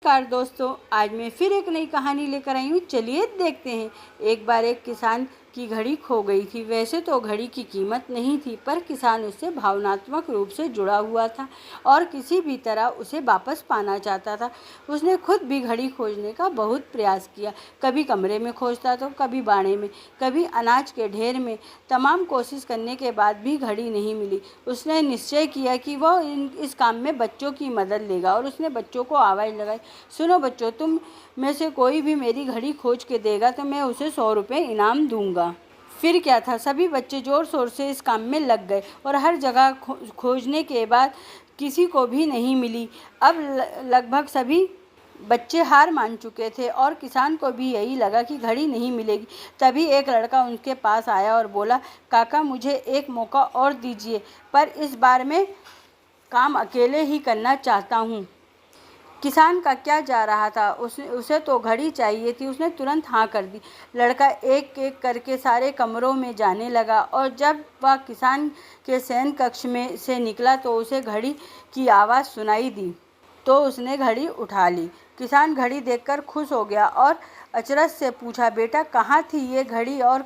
नमस्कार दोस्तों, आज मैं फिर एक नई कहानी लेकर आई हूँ। चलिए देखते हैं। एक बार एक किसान की घड़ी खो गई थी। वैसे तो घड़ी की कीमत नहीं थी, पर किसान उससे भावनात्मक रूप से जुड़ा हुआ था और किसी भी तरह उसे वापस पाना चाहता था। उसने खुद भी घड़ी खोजने का बहुत प्रयास किया। कभी कमरे में खोजता तो कभी बाड़े में, कभी अनाज के ढेर में। तमाम कोशिश करने के बाद भी घड़ी नहीं मिली। उसने निश्चय किया कि वह इस काम में बच्चों की मदद लेगा और उसने बच्चों को आवाज़ लगाई, सुनो बच्चों, तुम में से कोई भी मेरी घड़ी खोज के देगा तो मैं उसे 100 रुपये इनाम दूंगा। फिर क्या था, सभी बच्चे ज़ोर शोर से इस काम में लग गए और हर जगह खोजने के बाद किसी को भी नहीं मिली। अब लगभग सभी बच्चे हार मान चुके थे और किसान को भी यही लगा कि घड़ी नहीं मिलेगी। तभी एक लड़का उनके पास आया और बोला, काका मुझे एक मौका और दीजिए, पर इस बार मैं काम अकेले ही करना चाहता हूँ। किसान का क्या जा रहा था, उसे तो घड़ी चाहिए थी। उसने तुरंत हाँ कर दी। लड़का एक एक करके सारे कमरों में जाने लगा और जब वह किसान के शयन कक्ष में से निकला तो उसे घड़ी की आवाज़ सुनाई दी। तो उसने घड़ी उठा ली। किसान घड़ी देखकर खुश हो गया और अचरज से पूछा, बेटा कहाँ थी ये घड़ी, और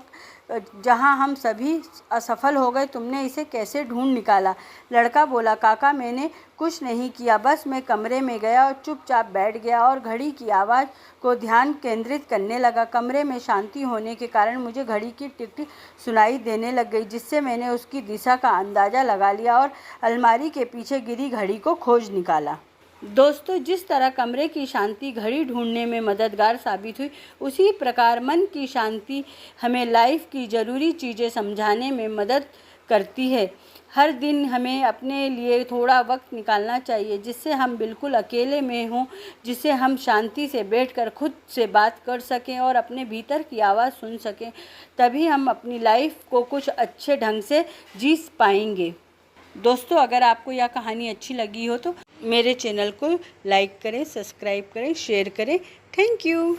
जहाँ हम सभी असफल हो गए तुमने इसे कैसे ढूंढ निकाला? लड़का बोला, काका मैंने कुछ नहीं किया, बस मैं कमरे में गया और चुपचाप बैठ गया और घड़ी की आवाज़ को ध्यान केंद्रित करने लगा। कमरे में शांति होने के कारण मुझे घड़ी की टिक टिक सुनाई देने लग गई, जिससे मैंने उसकी दिशा का अंदाज़ा लगा लिया और अलमारी के पीछे गिरी घड़ी को खोज निकाला। दोस्तों, जिस तरह कमरे की शांति घड़ी ढूंढने में मददगार साबित हुई, उसी प्रकार मन की शांति हमें लाइफ की ज़रूरी चीज़ें समझाने में मदद करती है। हर दिन हमें अपने लिए थोड़ा वक्त निकालना चाहिए, जिससे हम बिल्कुल अकेले में हों, जिससे हम शांति से बैठकर खुद से बात कर सकें और अपने भीतर की आवाज़ सुन सकें। तभी हम अपनी लाइफ को कुछ अच्छे ढंग से जी पाएंगे। दोस्तों, अगर आपको यह कहानी अच्छी लगी हो तो मेरे चैनल को लाइक करें, सब्सक्राइब करें, शेयर करें। Thank you.